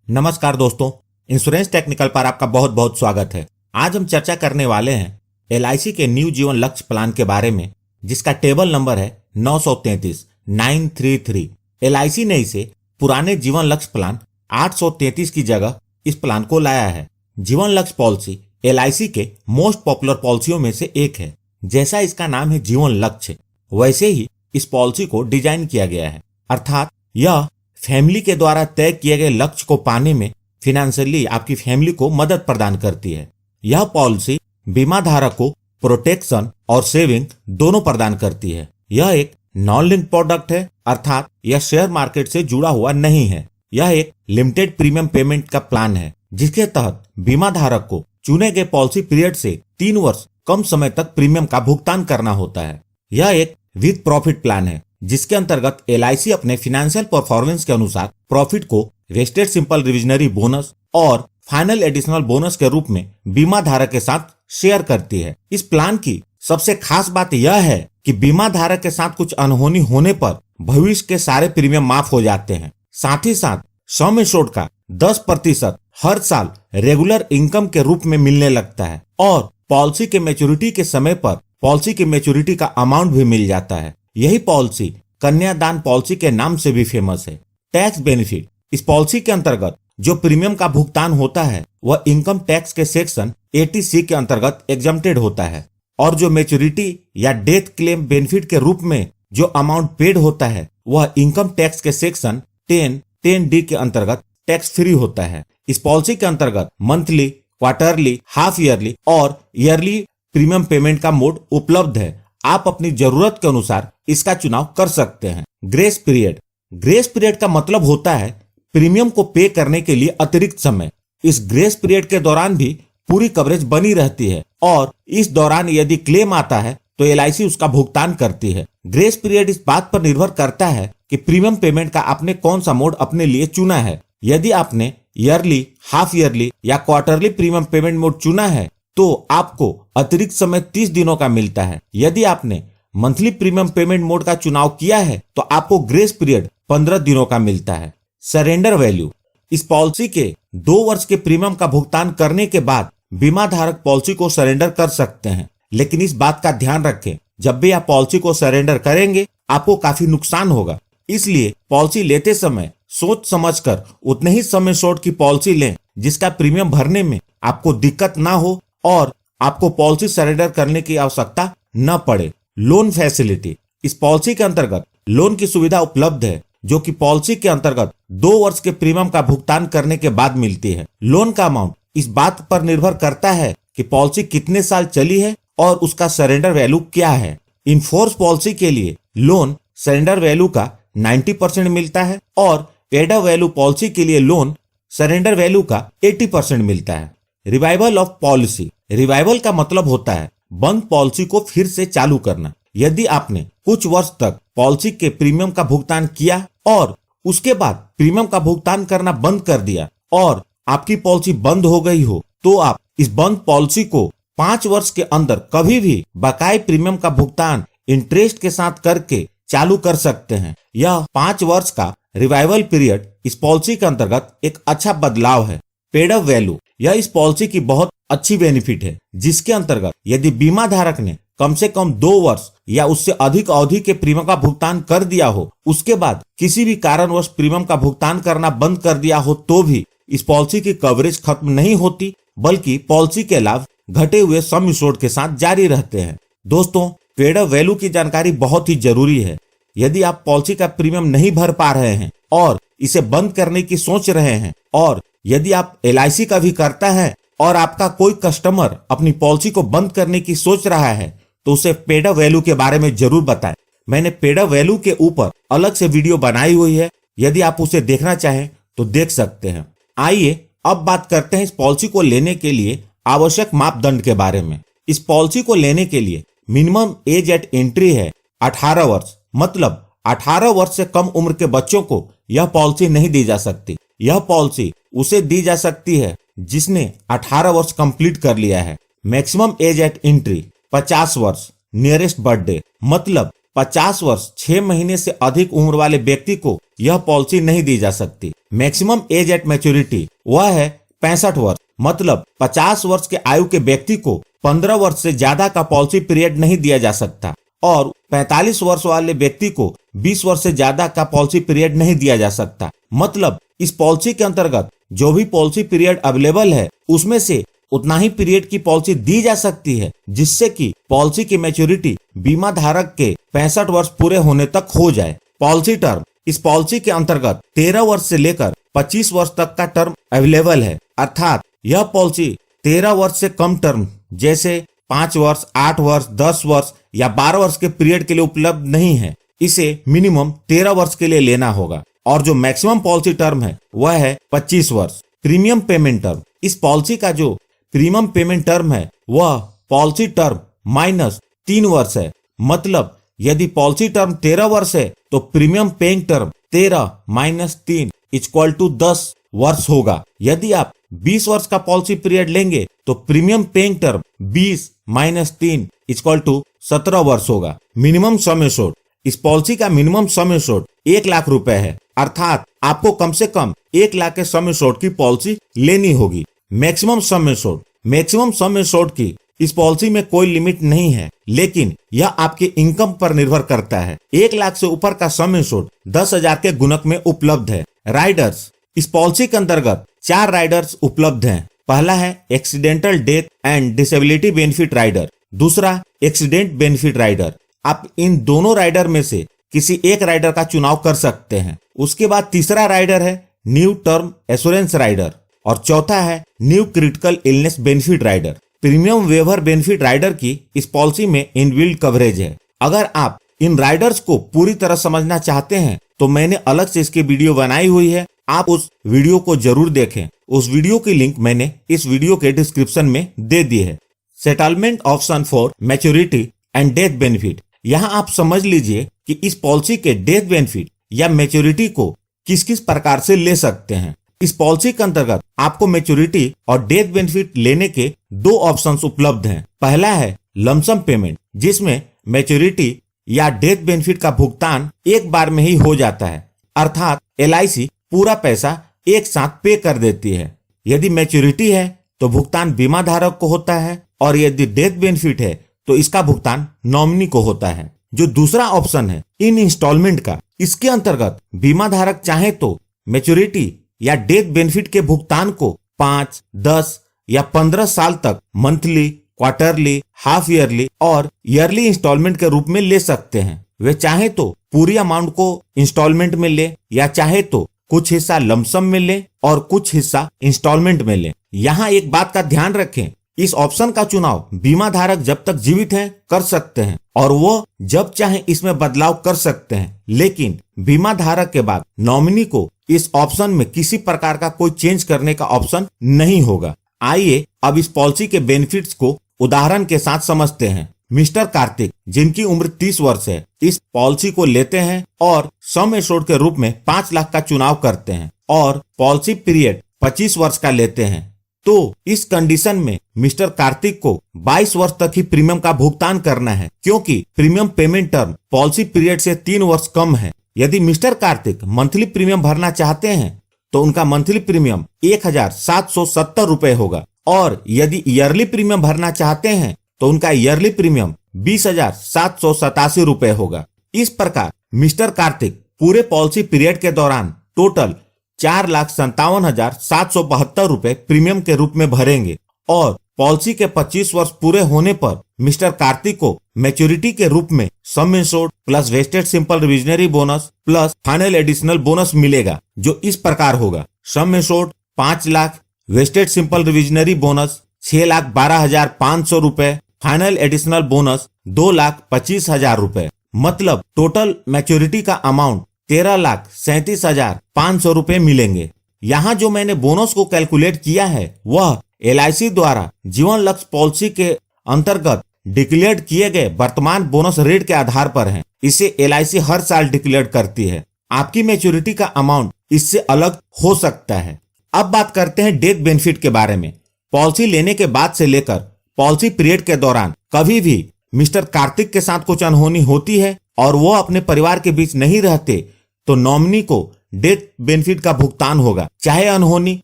नमस्कार दोस्तों, insurance technical पर आपका बहुत बहुत स्वागत है। आज हम चर्चा करने वाले हैं एलआईसी के न्यू जीवन लक्ष्य प्लान के बारे में, जिसका टेबल नंबर है 933 एलआईसी ने इसे पुराने जीवन लक्ष्य प्लान 833 की जगह इस प्लान को लाया है। जीवन लक्ष्य पॉलिसी एलआईसी के मोस्ट पॉपुलर पॉलिसियों में से एक है। जैसा इसका नाम है जीवन लक्ष्य, वैसे ही इस पॉलिसी को डिजाइन किया गया है, अर्थात यह फैमिली के द्वारा तय किए गए लक्ष्य को पाने में फिनेंशियली आपकी फैमिली को मदद प्रदान करती है। यह पॉलिसी बीमा धारक को प्रोटेक्शन और सेविंग दोनों प्रदान करती है। यह एक नॉन लिंक प्रोडक्ट है, अर्थात यह शेयर मार्केट से जुड़ा हुआ नहीं है। यह एक लिमिटेड प्रीमियम पेमेंट का प्लान है, जिसके तहत बीमा धारक को चुने गए पॉलिसी पीरियड से 3 वर्ष कम समय तक प्रीमियम का भुगतान करना होता है। यह एक विद प्रॉफिट प्लान है, जिसके अंतर्गत एलआईसी अपने फाइनेंशियल परफॉर्मेंस के अनुसार प्रॉफिट को वेस्टेड सिंपल रिविजनरी बोनस और फाइनल एडिशनल बोनस के रूप में बीमा धारक के साथ शेयर करती है। इस प्लान की सबसे खास बात यह है कि बीमा धारक के साथ कुछ अनहोनी होने पर भविष्य के सारे प्रीमियम माफ हो जाते हैं। साथ ही साथ सम एश्योर्ड का 10% हर साल रेगुलर इनकम के रूप में मिलने लगता है और पॉलिसी के मैच्योरिटी के समय पर पॉलिसी की मैच्योरिटी का अमाउंट भी मिल जाता है। यही पॉलिसी कन्यादान पॉलिसी के नाम से भी फेमस है। टैक्स बेनिफिट, इस पॉलिसी के अंतर्गत जो प्रीमियम का भुगतान होता है वह इनकम टैक्स के सेक्शन 80C के अंतर्गत एग्जम्प्टेड होता है, और जो मैच्योरिटी या डेथ क्लेम बेनिफिट के रूप में जो अमाउंट पेड होता है वह इनकम टैक्स के सेक्शन 10D के अंतर्गत टैक्स फ्री होता है। इस पॉलिसी के अंतर्गत मंथली, क्वार्टरली, हाफ ईयरली और ईयरली प्रीमियम पेमेंट का मोड उपलब्ध है। आप अपनी जरूरत के अनुसार इसका चुनाव कर सकते हैं। ग्रेस पीरियड, ग्रेस पीरियड का मतलब होता है प्रीमियम को पे करने के लिए अतिरिक्त समय। इस ग्रेस पीरियड के दौरान भी पूरी कवरेज बनी रहती है और इस दौरान यदि क्लेम आता है तो एलआईसी उसका भुगतान करती है। ग्रेस पीरियड इस बात पर निर्भर करता है कि प्रीमियम पेमेंट का आपने कौन सा मोड अपने लिए चुना है। यदि आपने ईयरली, हाफ ईयरली या क्वार्टरली प्रीमियम पेमेंट मोड चुना है तो आपको अतिरिक्त समय 30 दिनों का मिलता है। यदि आपने मंथली प्रीमियम पेमेंट मोड का चुनाव किया है तो आपको ग्रेस पीरियड 15 दिनों का मिलता है। सरेंडर वैल्यू, इस पॉलिसी के 2 वर्ष के प्रीमियम का भुगतान करने के बाद बीमा धारक पॉलिसी को सरेंडर कर सकते हैं, लेकिन इस बात का ध्यान रखें, जब भी आप पॉलिसी को सरेंडर करेंगे आपको काफी नुकसान होगा। इसलिए पॉलिसी लेते समय सोच समझकर उतने ही सम एश्योर्ड की पॉलिसी लें जिसका प्रीमियम भरने में आपको दिक्कत ना हो और आपको पॉलिसी सरेंडर करने की आवश्यकता न पड़े। लोन फैसिलिटी, इस पॉलिसी के अंतर्गत लोन की सुविधा उपलब्ध है, जो कि पॉलिसी के अंतर्गत 2 वर्ष के प्रीमियम का भुगतान करने के बाद मिलती है। लोन का अमाउंट इस बात पर निर्भर करता है कि पॉलिसी कितने साल चली है और उसका सरेंडर वैल्यू क्या है। इनफोर्स पॉलिसी के लिए लोन सरेंडर वैल्यू का 90% मिलता है और पेड अप वैल्यू पॉलिसी के लिए लोन सरेंडर वैल्यू का 80% मिलता है। रिवाइवल ऑफ पॉलिसी, रिवाइवल का मतलब होता है बंद पॉलिसी को फिर से चालू करना। यदि आपने कुछ वर्ष तक पॉलिसी के प्रीमियम का भुगतान किया और उसके बाद प्रीमियम का भुगतान करना बंद कर दिया और आपकी पॉलिसी बंद हो गई हो, तो आप इस बंद पॉलिसी को 5 वर्ष के अंदर कभी भी बकाये प्रीमियम का भुगतान इंटरेस्ट के साथ करके चालू कर सकते हैं। यह 5 वर्ष का रिवाइवल पीरियड इस पॉलिसी के अंतर्गत एक अच्छा बदलाव है। पेड अप वैल्यू, यह इस पॉलिसी की बहुत अच्छी बेनिफिट है, जिसके अंतर्गत यदि बीमा धारक ने कम से कम 2 वर्ष या उससे अधिक अवधि के प्रीमियम का भुगतान कर दिया हो, उसके बाद किसी भी कारणवश प्रीमियम का भुगतान करना बंद कर दिया हो, तो भी इस पॉलिसी की कवरेज खत्म नहीं होती, बल्कि पॉलिसी के लाभ घटे हुए सम एश्योर्ड के साथ जारी रहते हैं। दोस्तों, पेड अप वैल्यू की जानकारी बहुत ही जरूरी है। यदि आप पॉलिसी का प्रीमियम नहीं भर पा रहे हैं और इसे बंद करने की सोच रहे हैं, और यदि आप एलआईसी का भी करता है और आपका कोई कस्टमर अपनी पॉलिसी को बंद करने की सोच रहा है, तो उसे पेड अप वैल्यू के बारे में जरूर बताएं। मैंने पेड अप वैल्यू के ऊपर अलग से वीडियो बनाई हुई है, यदि आप उसे देखना चाहें तो देख सकते हैं। आइए अब बात करते हैं इस पॉलिसी को लेने के लिए आवश्यक मापदंड के बारे में। इस पॉलिसी को लेने के लिए मिनिमम एज एट एंट्री है 18 वर्ष, मतलब 18 वर्ष से कम उम्र के बच्चों को यह पॉलिसी नहीं दी जा सकती। यह पॉलिसी उसे दी जा सकती है जिसने 18 वर्ष कंप्लीट कर लिया है। मैक्सिमम एज एट एंट्री 50 वर्ष नियरेस्ट बर्थडे, मतलब 50 वर्ष 6 महीने से अधिक उम्र वाले व्यक्ति को यह पॉलिसी नहीं दी जा सकती। मैक्सिमम एज एट मैच्योरिटी वह है 65 वर्ष, मतलब 50 वर्ष के आयु के व्यक्ति को 15 वर्ष से ज्यादा का पॉलिसी पीरियड नहीं दिया जा सकता और 45 वर्ष वाले व्यक्ति को 20 वर्ष से ज्यादा का पॉलिसी पीरियड नहीं दिया जा सकता। मतलब इस पॉलिसी के अंतर्गत जो भी पॉलिसी पीरियड अवेलेबल है उसमें से उतना ही पीरियड की पॉलिसी दी जा सकती है, जिससे कि पॉलिसी की मैच्योरिटी बीमा धारक के 65 वर्ष पूरे होने तक हो जाए। पॉलिसी टर्म, इस पॉलिसी के अंतर्गत 13 वर्ष से लेकर 25 वर्ष तक का टर्म अवेलेबल है, अर्थात यह पॉलिसी 13 वर्ष से कम टर्म जैसे 5 वर्ष, 8 वर्ष, 10 वर्ष या 12 वर्ष के पीरियड के लिए उपलब्ध नहीं है। इसे मिनिमम 13 वर्ष के लिए लेना होगा और जो मैक्सिमम पॉलिसी टर्म है वह है 25 वर्ष। प्रीमियम पेमेंट टर्म, इस पॉलिसी का जो प्रीमियम पेमेंट टर्म है वह पॉलिसी टर्म माइनस 3 वर्ष है। मतलब यदि पॉलिसी टर्म 13 वर्ष है तो premium paying term 13 minus 3 equal to 10 वर्ष होगा। यदि आप 20 वर्ष का पॉलिसी पीरियड लेंगे तो premium paying term 20 minus 3 equal to 17 वर्ष होगा। मिनिमम सम एश्योर्ड, इस पॉलिसी का मिनिमम सम एश्योर्ड 1 लाख रुपए है, अर्थात आपको कम से कम 1 लाख के सम एश्योर्ड की पॉलिसी लेनी होगी। Maximum sum assured, maximum sum assured की इस पॉलिसी में कोई लिमिट नहीं है, लेकिन यह आपके इनकम पर निर्भर करता है। 1 लाख से ऊपर का सम एश्योर्ड 10,000 के गुणक में उपलब्ध है। राइडर्स, इस पॉलिसी के अंतर्गत 4 राइडर्स उपलब्ध हैं। पहला है accidental death and disability benefit rider, दूसरा एक्सीडेंट बेनिफिट राइडर। आप इन दोनों राइडर में से किसी एक राइडर का चुनाव कर सकते हैं। उसके बाद तीसरा राइडर है न्यू टर्म एश्योरेंस राइडर और चौथा है new critical illness benefit rider. Premium waiver benefit rider की इस पॉलिसी में इनबिल्ट कवरेज है। अगर आप इन राइडर्स को पूरी तरह समझना चाहते हैं तो मैंने अलग से इसकी वीडियो बनाई हुई है, आप उस वीडियो को जरूर देखें। उस वीडियो की लिंक मैंने इस वीडियो के डिस्क्रिप्शन में दे दी है। Settlement option for maturity and death benefit, यहाँ आप समझ लीजिए कि इस पॉलिसी के डेथ बेनिफिट या मैच्योरिटी को किस किस प्रकार से ले सकते हैं। इस पॉलिसी के अंतर्गत आपको मैच्योरिटी और डेथ बेनिफिट लेने के 2 ऑप्शंस उपलब्ध हैं। पहला है लमसम पेमेंट, जिसमें मैच्योरिटी या डेथ बेनिफिट का भुगतान एक बार में ही हो जाता है, अर्थात LIC पूरा पैसा एक साथ पे कर देती है। यदि मैच्योरिटी है तो भुगतान बीमा धारक को होता है और यदि डेथ बेनिफिट है तो इसका भुगतान नॉमिनी को होता है। जो दूसरा ऑप्शन है इन इंस्टॉलमेंट का, इसके अंतर्गत बीमा धारक चाहे तो मैच्योरिटी या डेथ बेनिफिट के भुगतान को 5, 10 या 15 साल तक मंथली, क्वार्टरली, हाफ ईयरली और ईयरली इंस्टॉलमेंट के रूप में ले सकते हैं। वे चाहे तो पूरी अमाउंट को इंस्टॉलमेंट में ले या चाहे तो कुछ हिस्सा लमसम में ले और कुछ हिस्सा इंस्टॉलमेंट में ले। यहाँ एक बात का ध्यान रखें, इस ऑप्शन का चुनाव बीमा धारक जब तक जीवित हैं कर सकते हैं और वो जब चाहे इसमें बदलाव कर सकते हैं, लेकिन बीमा धारक के बाद नॉमिनी को इस ऑप्शन में किसी प्रकार का कोई चेंज करने का ऑप्शन नहीं होगा। आइए अब इस पॉलिसी के बेनिफिट्स को उदाहरण के साथ समझते हैं। मिस्टर कार्तिक, जिनकी उम्र 30 वर्ष है, इस पॉलिसी को लेते हैं और सम एश्योर्ड के रूप में 5 लाख का चुनाव करते हैं और पॉलिसी पीरियड 25 वर्ष का लेते हैं। तो इस कंडीशन में मिस्टर कार्तिक को 22 वर्ष तक ही प्रीमियम का भुगतान करना है, क्योंकि premium payment term policy period से 3 वर्ष कम है। यदि मिस्टर कार्तिक मंथली प्रीमियम भरना चाहते हैं तो उनका मंथली प्रीमियम 1,770 रुपए होगा और यदि ईयरली प्रीमियम भरना चाहते हैं तो उनका ईयरली प्रीमियम 20,787 रुपए होगा। इस प्रकार मिस्टर कार्तिक पूरे पॉलिसी पीरियड के दौरान टोटल 4,57,772 रुपए प्रीमियम के रूप में भरेंगे और पॉलिसी के 25 वर्ष पूरे होने पर मिस्टर कार्तिक को मैच्योरिटी के रूप में sum assured plus wasted simple revisionary bonus plus final additional bonus मिलेगा, जो इस प्रकार होगा। Sum assured 5 lakh, wasted simple revisionary bonus 6,12,500 रुपए, फाइनल एडिशनल बोनस 2,25,000 रुपए। मतलब टोटल मैच्योरिटी का अमाउंट 13,37,500 रुपए मिलेंगे। यहाँ जो मैंने बोनस को कैलकुलेट किया है वह LIC द्वारा जीवन लक्ष्य पॉलिसी के अंतर्गत डिक्लेयर किए गए वर्तमान बोनस रेट के आधार पर है। इसे LIC हर साल डिक्लेयर करती है। आपकी मैच्योरिटी का अमाउंट इससे अलग हो सकता है। अब बात करते हैं डेथ बेनिफिट के बारे में। पॉलिसी लेने के बाद से लेकर पॉलिसी पीरियड के दौरान कभी भी मिस्टर कार्तिक के साथ कुछ अनहोनी होती है और वो अपने परिवार के बीच नहीं रहते तो नॉमिनी को डेथ बेनिफिट का भुगतान होगा, चाहे अनहोनी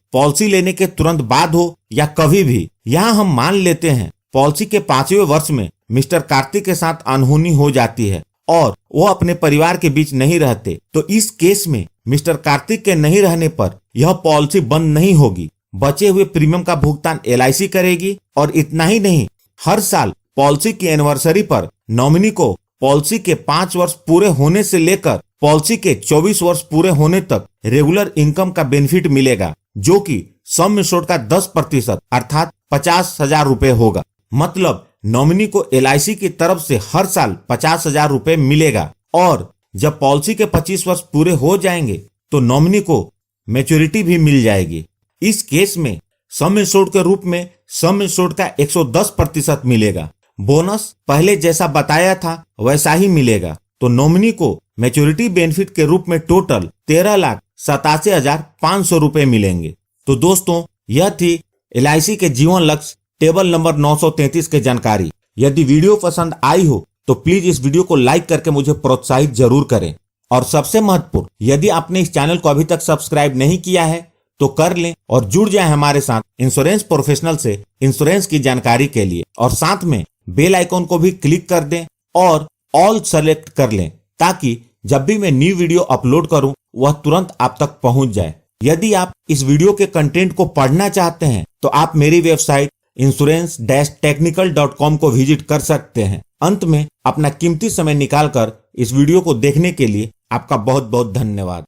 पॉलिसी लेने के तुरंत बाद हो या कभी भी। यहाँ हम मान लेते हैं पॉलिसी के 5वें वर्ष में मिस्टर कार्तिक के साथ अनहोनी हो जाती है और वो अपने परिवार के बीच नहीं रहते, तो इस केस में मिस्टर कार्तिक के नहीं रहने पर यह पॉलिसी बंद नहीं होगी। बचे हुए प्रीमियम का भुगतान LIC करेगी। और इतना ही नहीं, हर साल पॉलिसी की एनिवर्सरी पर नॉमिनी को पॉलिसी के 5 वर्ष पूरे होने से लेकर पॉलिसी के 24 वर्ष पूरे होने तक रेगुलर इनकम का बेनिफिट मिलेगा, जो कि सम इंश्योर्ड का 10% अर्थात 50,000 रुपए होगा। मतलब नॉमिनी को LIC की तरफ से हर साल 50,000 रुपए मिलेगा। और जब पॉलिसी के 25 वर्ष पूरे हो जाएंगे तो नॉमिनी को मैच्योरिटी भी मिल जाएगी। इस केस में सम इंश्योर्ड के रूप में सम इंश्योर्ड का 110% मिलेगा। बोनस पहले जैसा बताया था वैसा ही मिलेगा। तो नॉमिनी को मैच्योरिटी बेनिफिट के रूप में टोटल 13,87,500 रुपए मिलेंगे। तो दोस्तों, यह थी LIC के जीवन लक्ष्य टेबल नंबर 933 की जानकारी। यदि वीडियो पसंद आई हो तो प्लीज इस वीडियो को लाइक करके मुझे प्रोत्साहित जरूर करें। और सबसे महत्वपूर्ण, यदि आपने इस चैनल को अभी तक सब्सक्राइब नहीं किया है तो कर लें और जुड़ जाएं हमारे साथ इंश्योरेंस प्रोफेशनल से इंश्योरेंस की जानकारी के लिए। और साथ में बेल आइकॉन को भी क्लिक कर दें और ऑल सेलेक्ट कर लें, ताकि जब भी मैं न्यू वीडियो अपलोड करूं वह तुरंत आप तक पहुंच जाए। यदि आप इस वीडियो के कंटेंट को पढ़ना चाहते हैं तो आप मेरी वेबसाइट insurance-technical.com को विजिट कर सकते हैं। अंत में अपना कीमती समय निकालकर इस वीडियो को देखने के लिए आपका बहुत बहुत धन्यवाद।